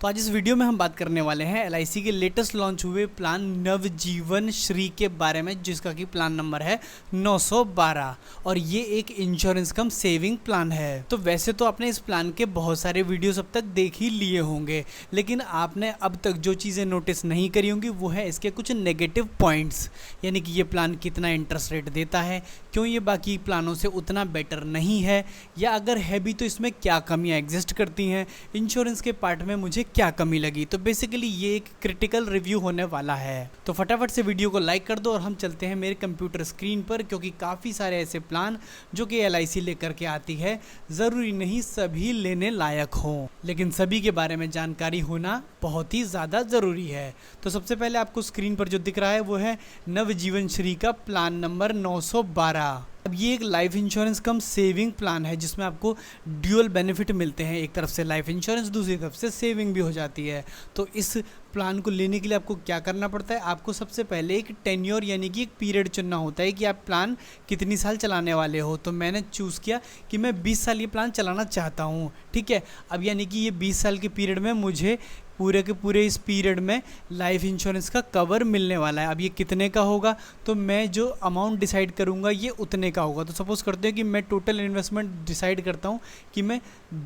तो आज इस वीडियो में हम बात करने वाले हैं एलआईसी के लेटेस्ट लॉन्च हुए प्लान नवजीवन श्री के बारे में, जिसका कि प्लान नंबर है 912 और ये एक इंश्योरेंस कम सेविंग प्लान है। तो वैसे तो आपने इस प्लान के बहुत सारे वीडियोस अब तक देख ही लिए होंगे, लेकिन आपने अब तक जो चीज़ें नोटिस नहीं करी होंगी वो है इसके कुछ नेगेटिव पॉइंट्स, यानी कि ये प्लान कितना इंटरेस्ट रेट देता है, क्यों ये बाकी प्लानों से उतना बेटर नहीं है, या अगर है भी तो इसमें क्या कमियाँ एग्जिस्ट करती हैं, इंश्योरेंस के पार्ट में मुझे क्या कमी लगी। तो बेसिकली ये एक क्रिटिकल रिव्यू होने वाला है। तो फटाफट से वीडियो को लाइक कर दो और हम चलते हैं मेरे कंप्यूटर स्क्रीन पर, क्योंकि काफ़ी सारे ऐसे प्लान जो कि एलआईसी लेकर के आती है, ज़रूरी नहीं सभी लेने लायक हों, लेकिन सभी के बारे में जानकारी होना बहुत ही ज़्यादा ज़रूरी है। तो सबसे पहले आपको स्क्रीन पर जो दिख रहा है वो है नवजीवन श्री का प्लान नंबर 912। अब ये एक लाइफ इंश्योरेंस कम सेविंग प्लान है जिसमें आपको ड्यूअल बेनिफिट मिलते हैं, एक तरफ से लाइफ इंश्योरेंस, दूसरी तरफ से सेविंग भी हो जाती है। तो इस प्लान को लेने के लिए आपको क्या करना पड़ता है, आपको सबसे पहले एक टेन्योर यानी कि एक पीरियड चुनना होता है कि आप प्लान कितनी साल चलाने वाले हो। तो मैंने चूज़ किया कि मैं 20 साल ये प्लान चलाना चाहता हूँ, ठीक है। अब यानी कि ये 20 साल के पीरियड में मुझे पूरे के पूरे इस पीरियड में लाइफ इंश्योरेंस का कवर मिलने वाला है। अब ये कितने का होगा, तो मैं जो अमाउंट डिसाइड करूँगा ये उतने का होगा। तो सपोज़ करते हैं कि मैं टोटल इन्वेस्टमेंट डिसाइड करता हूँ कि मैं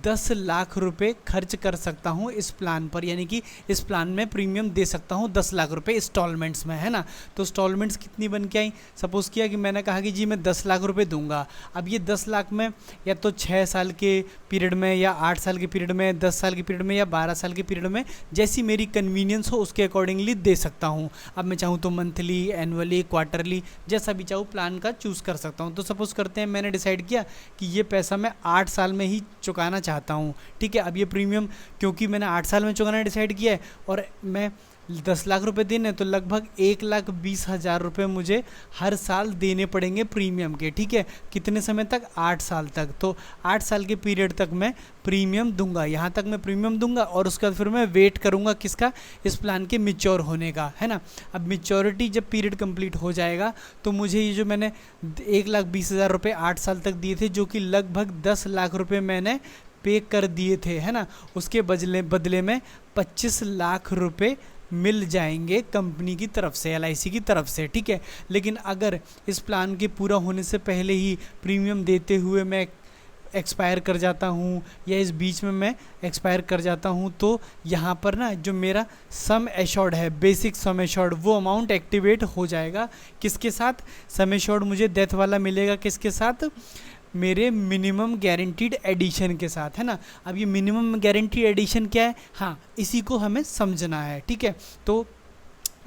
10 लाख रुपए खर्च कर सकता हूँ इस प्लान पर, यानी कि इस प्लान में प्रीमियम दे सकता हूँ 10 लाख रुपए इंस्टॉलमेंट्स में, है ना। तो इंस्टॉलमेंट्स कितनी बन के आई, सपोज़ किया कि मैंने कहा कि जी मैं 10 लाख रुपए दूंगा। अब ये 10 लाख में या तो 6 साल के पीरियड में, या 8 साल के पीरियड में, 10 साल के पीरियड में, या 12 साल के पीरियड में, जैसी मेरी कन्वीनियंस हो उसके अकॉर्डिंगली दे सकता हूँ। अब मैं चाहूँ तो मंथली, एनुअली, क्वार्टरली, जैसा भी चाहूँ प्लान का चूज़ कर सकता हूँ। तो सपोज़ करते हैं मैंने डिसाइड किया कि ये पैसा मैं 8 साल में ही चुकाना चाहता हूँ, ठीक है। अब ये प्रीमियम क्योंकि मैंने 8 साल में चुकाना डिसाइड किया है और मैं 10 लाख रुपए देने, तो लगभग 1,20,000 रुपये मुझे हर साल देने पड़ेंगे प्रीमियम के, ठीक है। कितने समय तक, 8 साल तक। तो 8 साल के पीरियड तक मैं प्रीमियम दूंगा, यहाँ तक मैं प्रीमियम दूंगा और उसके बाद फिर मैं वेट करूँगा किसका, इस प्लान के मैच्योर होने का, है ना। अब मैच्योरिटी जब पीरियड कंप्लीट हो जाएगा तो मुझे ये जो मैंने 1,20,000 रुपये 8 साल तक दिए थे, जो कि लगभग 10 लाख रुपये मैंने पे कर दिए थे, है ना, उसके बदले में 25 लाख रुपये मिल जाएंगे कंपनी की तरफ से, एलआईसी की तरफ से, ठीक है। लेकिन अगर इस प्लान के पूरा होने से पहले ही प्रीमियम देते हुए मैं एक्सपायर कर जाता हूँ या इस बीच में मैं एक्सपायर कर जाता हूँ, तो यहाँ पर ना जो मेरा सम एश्योर्ड है, बेसिक सम एश्योर्ड, वो अमाउंट एक्टिवेट हो जाएगा। किसके साथ, सम एश्योर्ड मुझे डेथ वाला मिलेगा, किसके साथ, मेरे मिनिमम गारंटीड एडिशन के साथ, है ना। अब ये मिनिमम गारंटीड एडिशन क्या है, हाँ इसी को हमें समझना है, ठीक है। तो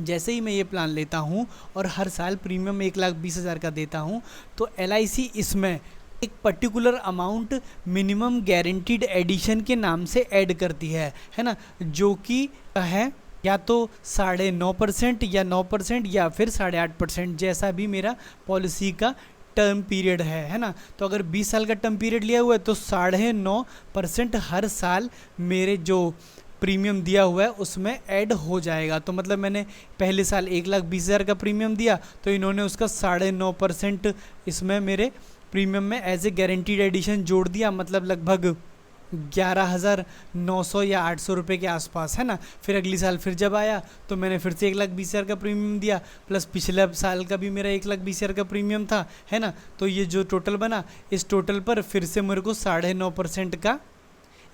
जैसे ही मैं ये प्लान लेता हूँ और हर साल प्रीमियम 1,20,000 का देता हूँ, तो एलआईसी इसमें एक particular amount minimum guaranteed addition के नाम से ऐड करती है ना, जो कि है या तो 9.5% या 9% या फिर 8.5%, जैसा भी मेरा पॉलिसी का टर्म पीरियड है ना। तो अगर 20 साल का टर्म पीरियड लिया हुआ है तो 9.5% हर साल मेरे जो प्रीमियम दिया हुआ है उसमें ऐड हो जाएगा। तो मतलब मैंने पहले साल 1,20,000 का प्रीमियम दिया, तो इन्होंने उसका 9.5% इसमें मेरे प्रीमियम में एज ए गारंटीड एडिशन जोड़ दिया, मतलब लगभग 11,900 या 800 रुपये के आसपास, है ना। फिर अगली साल फिर जब आया तो मैंने फिर से 1,20,000 का प्रीमियम दिया, प्लस पिछले साल का भी मेरा 1,20,000 का प्रीमियम था, है ना। तो ये जो टोटल बना, इस टोटल पर फिर से मेरे को 9.5% का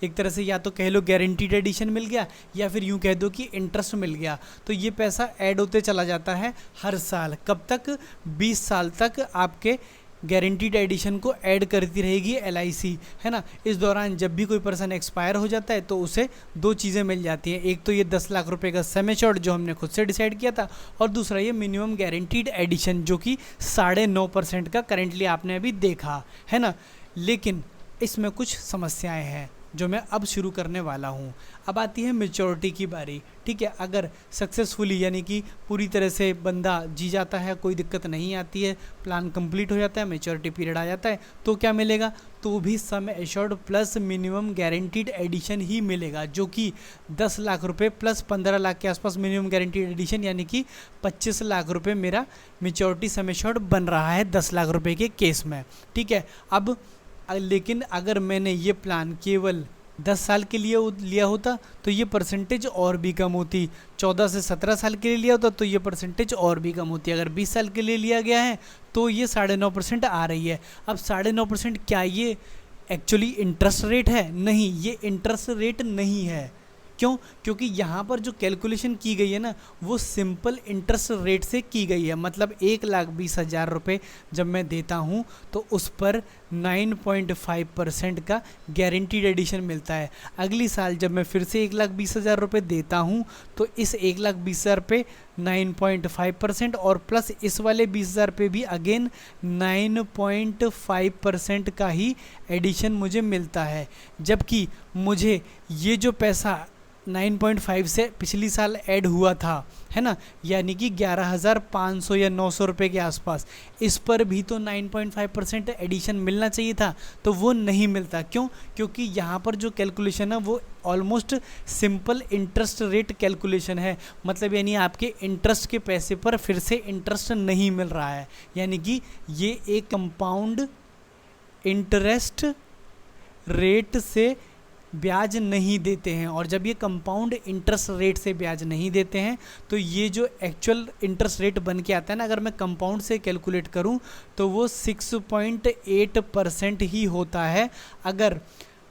एक तरह से या तो कह लो गारंटीड एडिशन मिल गया, या फिर यूँ कह दो कि इंटरेस्ट मिल गया। तो ये पैसा ऐड होते चला जाता है हर साल, कब तक, 20 साल तक आपके गारंटीड एडिशन को ऐड करती रहेगी एलआईसी, है ना। इस दौरान जब भी कोई पर्सन एक्सपायर हो जाता है तो उसे 2 चीज़ें मिल जाती हैं, एक तो ये 10 लाख रुपए का सम एश्योर्ड जो हमने खुद से डिसाइड किया था, और दूसरा ये मिनिमम गारंटीड एडिशन जो कि 9.5% का करेंटली आपने अभी देखा, है ना। लेकिन इसमें कुछ समस्याएं हैं जो मैं अब शुरू करने वाला हूँ। अब आती है मैच्योरिटी की बारी, ठीक है। अगर सक्सेसफुली यानी कि पूरी तरह से बंदा जी जाता है, कोई दिक्कत नहीं आती है, प्लान कंप्लीट हो जाता है, मैच्योरिटी पीरियड आ जाता है, तो क्या मिलेगा, तो भी sum assured plus minimum guaranteed addition ही मिलेगा, जो कि 10 लाख रुपए प्लस 15 लाख के आसपास मिनिमम गारंटीड एडिशन, यानी कि 25 लाख रुपए मेरा मैच्योरिटी सम एश्योर्ड बन रहा है 10 लाख रुपए के केस में, ठीक है। अब लेकिन अगर मैंने ये प्लान केवल 10 साल के लिए लिया होता तो ये परसेंटेज और भी कम होती, 14 से 17 साल के लिए लिया होता तो ये परसेंटेज और भी कम होती। अगर 20 साल के लिए लिया गया है तो ये 9.5% आ रही है। अब 9.5% क्या ये एक्चुअली इंटरेस्ट रेट है? नहीं, ये इंटरेस्ट रेट नहीं है। क्यों? क्योंकि यहाँ पर जो कैलकुलेशन की गई है ना वो सिंपल इंटरेस्ट रेट से की गई है। मतलब 1,20,000 रुपये जब मैं देता हूँ तो उस पर 9.5% का गारंटीड एडिशन मिलता है। अगली साल जब मैं फिर से 1,20,000 रुपये देता हूँ तो इस 1,20,000 पे 9.5% और प्लस इस वाले 20,000 पे भी अगेन 9.5% का ही एडिशन मुझे मिलता है। जबकि मुझे ये जो पैसा 9.5 से पिछली साल ऐड हुआ था, है ना, यानी कि 11,500 या 900 रुपये के आसपास, इस पर भी तो 9.5% एडिशन मिलना चाहिए था, तो वो नहीं मिलता। क्यों? क्योंकि यहाँ पर जो कैलकुलेशन है वो almost simple interest rate calculation है। मतलब यानी आपके इंटरेस्ट के पैसे पर फिर से इंटरेस्ट नहीं मिल रहा है, यानी कि ये एक कंपाउंड इंटरेस्ट रेट से ब्याज नहीं देते हैं। और जब ये कंपाउंड इंटरेस्ट रेट से ब्याज नहीं देते हैं तो ये जो एक्चुअल इंटरेस्ट रेट बन के आता है ना, अगर मैं कंपाउंड से कैलकुलेट करूं तो वो 6.8% ही होता है। अगर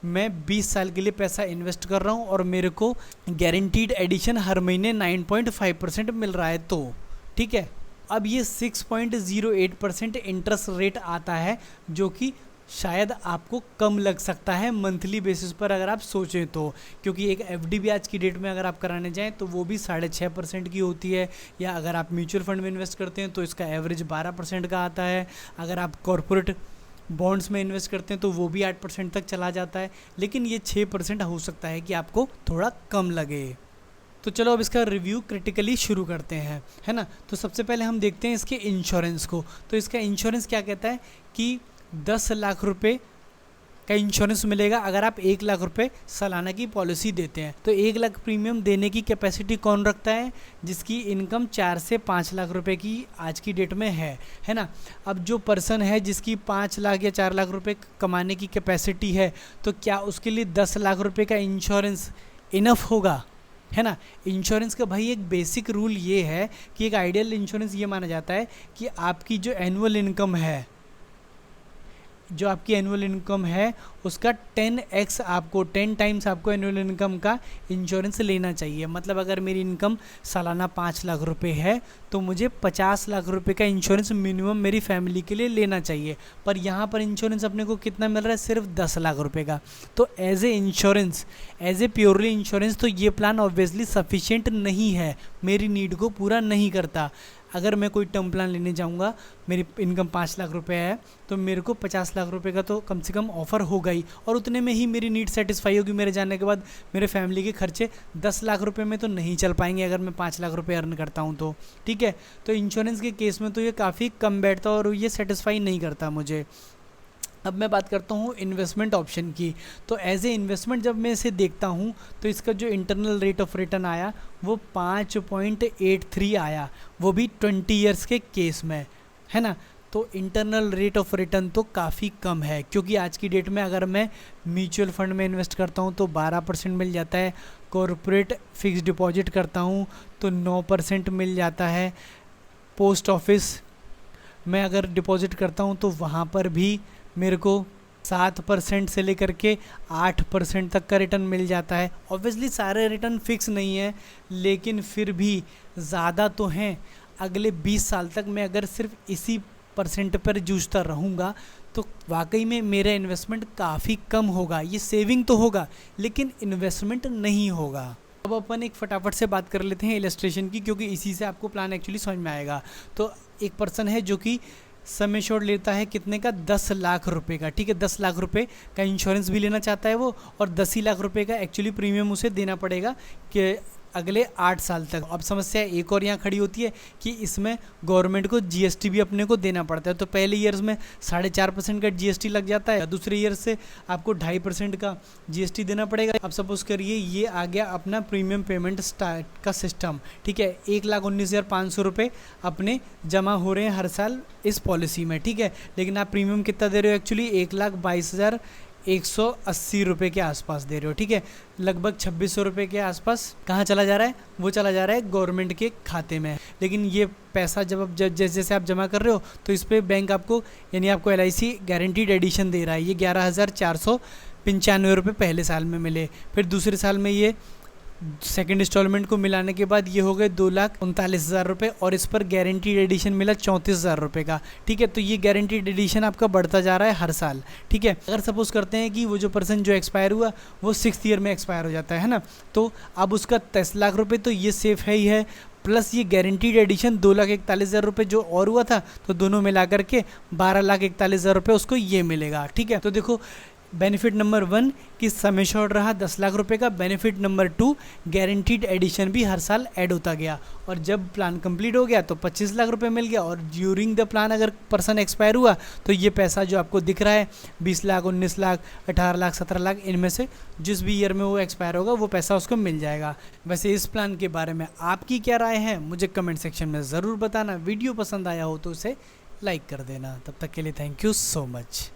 मैं 20 साल के लिए पैसा इन्वेस्ट कर रहा हूं और मेरे को गारंटीड एडिशन हर महीने 9.5% मिल रहा है तो ठीक है। अब ये 6.08% इंटरेस्ट रेट आता है जो कि शायद आपको कम लग सकता है मंथली बेसिस पर अगर आप सोचें तो, क्योंकि एक एफडी भी आज की डेट में अगर आप कराने जाएं तो वो भी 6.5% की होती है, या अगर आप म्यूचुअल फंड में इन्वेस्ट करते हैं तो इसका एवरेज 12% का आता है। अगर आप कॉरपोरेट बॉन्ड्स में इन्वेस्ट करते हैं तो वो भी 8% तक चला जाता है, लेकिन ये 6% हो सकता है कि आपको थोड़ा कम लगे। तो चलो अब इसका रिव्यू क्रिटिकली शुरू करते हैं, है ना। तो सबसे पहले हम देखते हैं इसके इंश्योरेंस को। तो इसका इंश्योरेंस क्या कहता है कि 10 लाख रुपए का इंश्योरेंस मिलेगा अगर आप 1 लाख रुपए सालाना की पॉलिसी देते हैं। तो 1 लाख प्रीमियम देने की कैपेसिटी कौन रखता है? जिसकी इनकम 4 से 5 लाख रुपए की आज की डेट में है ना। अब जो पर्सन है जिसकी 5 लाख या 4 लाख रुपए कमाने की कैपेसिटी है, तो क्या उसके लिए 10 लाख रुपए का इंश्योरेंस इनफ होगा? है ना। इंश्योरेंस का भाई एक बेसिक रूल ये है कि एक आइडियल इंश्योरेंस ये माना जाता है कि आपकी जो एनुअल इनकम है, जो आपकी एनुअल इनकम है उसका 10x आपको 10 टाइम्स आपको एनुअल इनकम का इंश्योरेंस लेना चाहिए। मतलब अगर मेरी इनकम सालाना 5 लाख रुपए है तो मुझे 50 लाख रुपए का इंश्योरेंस मिनिमम मेरी फैमिली के लिए लेना चाहिए। पर यहाँ पर इंश्योरेंस अपने को कितना मिल रहा है? सिर्फ 10 लाख रुपए का। तो as a insurance, as a purely insurance तो ये प्लान ऑब्वियसली सफिशिएंट नहीं है, मेरी नीड को पूरा नहीं करता। अगर मैं कोई टर्म प्लान लेने जाऊंगा, मेरी इनकम 5 लाख रुपए है तो मेरे को 50 लाख रुपए का तो कम से कम ऑफर होगा ही, और उतने में ही मेरी नीड सेटिस्फाई होगी। मेरे जाने के बाद मेरे फैमिली के खर्चे 10 लाख रुपए में तो नहीं चल पाएंगे अगर मैं 5 लाख रुपए अर्न करता हूं तो, ठीक है। तो इंश्योरेंस के केस में तो ये काफ़ी कम बैठता और ये सेटिस्फाई नहीं करता मुझे। अब मैं बात करता हूँ इन्वेस्टमेंट ऑप्शन की। तो एज ए इन्वेस्टमेंट जब मैं इसे देखता हूँ तो इसका जो इंटरनल रेट ऑफ रिटर्न आया वो 5.83 आया, वो भी 20 ईयर्स के केस में, है ना। तो इंटरनल रेट ऑफ रिटर्न तो काफ़ी कम है, क्योंकि आज की डेट में अगर मैं म्यूचुअल फंड में इन्वेस्ट करता हूँ तो 12% मिल जाता है, कॉरपोरेट फिक्स डिपॉजिट करता हूँ तो 9% मिल जाता है, पोस्ट ऑफिस में अगर डिपॉजिट करता हूँ तो वहाँ पर भी मेरे को 7% से लेकर के 8% तक का रिटर्न मिल जाता है। ऑब्वियसली सारे रिटर्न फिक्स नहीं है, लेकिन फिर भी ज़्यादा तो हैं। अगले 20 साल तक मैं अगर सिर्फ इसी परसेंट पर जूझता रहूँगा तो वाकई में मेरा इन्वेस्टमेंट काफ़ी कम होगा। ये सेविंग तो होगा लेकिन इन्वेस्टमेंट नहीं होगा। अब अपन एक फटाफट से बात कर लेते हैं इलस्ट्रेशन की, क्योंकि इसी से आपको प्लान एक्चुअली समझ में आएगा। तो एक पर्सन है जो कि सम एश्योर्ड लेता है कितने का? 10 लाख रुपए का, ठीक है। 10 लाख रुपए का इंश्योरेंस भी लेना चाहता है वो, और 10 ही लाख रुपए का एक्चुअली प्रीमियम उसे देना पड़ेगा कि अगले 8 साल तक। अब समस्या एक और यहाँ खड़ी होती है कि इसमें गवर्नमेंट को जीएसटी भी अपने को देना पड़ता है। तो पहले ईयर्स में 4.5% का जीएसटी लग जाता है, दूसरे ईयर से आपको 2.5% का जीएसटी देना पड़ेगा। अब सपोज करिए ये आ गया अपना प्रीमियम पेमेंट स्टार्ट का सिस्टम, ठीक है। 1,19,500 रुपये अपने जमा हो रहे हैं हर साल इस पॉलिसी में, ठीक है। लेकिन आप प्रीमियम कितना दे रहे हो? एक्चुअली 1,22,000 180 के आसपास दे रहे हो, ठीक है, लगभग 2600 रुपये के आसपास। कहाँ चला जा रहा है? वो चला जा रहा है गवर्नमेंट के खाते में। लेकिन ये पैसा जैसे जैसे आप जमा कर रहे हो तो इस पर बैंक आपको, यानी आपको LIC गारंटीड एडिशन दे रहा है। ये 11,495 रुपये पहले साल में मिले, फिर दूसरे साल में ये सेकंड इंस्टॉलमेंट को मिलाने के बाद ये हो गए 2,39,000 रुपये, और इस पर गारंटीड एडिशन मिला 34,000 रुपये का, ठीक है। तो ये गारंटीड एडिशन आपका बढ़ता जा रहा है हर साल, ठीक है। अगर सपोज करते हैं कि वो जो पर्सन जो एक्सपायर हुआ वो 6th ईयर में एक्सपायर हो जाता है ना, तो अब उसका 10 लाख रुपये तो ये सेफ है ही है, प्लस ये गारंटीड एडिशन 2,41,000 रुपये जो और हुआ था, तो दोनों मिला करके 12,41,000 रुपये उसको ये मिलेगा, ठीक है। तो देखो, बेनिफिट नंबर 1 कि सम एश्योर्ड रहा 10 लाख रुपए का। बेनिफिट नंबर 2, गारंटीड एडिशन भी हर साल ऐड होता गया, और जब प्लान कंप्लीट हो गया तो 25 लाख रुपए मिल गया, और ड्यूरिंग द प्लान अगर पर्सन एक्सपायर हुआ तो ये पैसा जो आपको दिख रहा है 20 लाख, 19 लाख, 18 लाख, 17 लाख, इनमें से जिस भी ईयर में वो एक्सपायर होगा वो पैसा उसको मिल जाएगा। वैसे इस प्लान के बारे में आपकी क्या राय है मुझे कमेंट सेक्शन में ज़रूर बताना। वीडियो पसंद आया हो तो उसे लाइक कर देना। तब तक के लिए थैंक यू सो मच।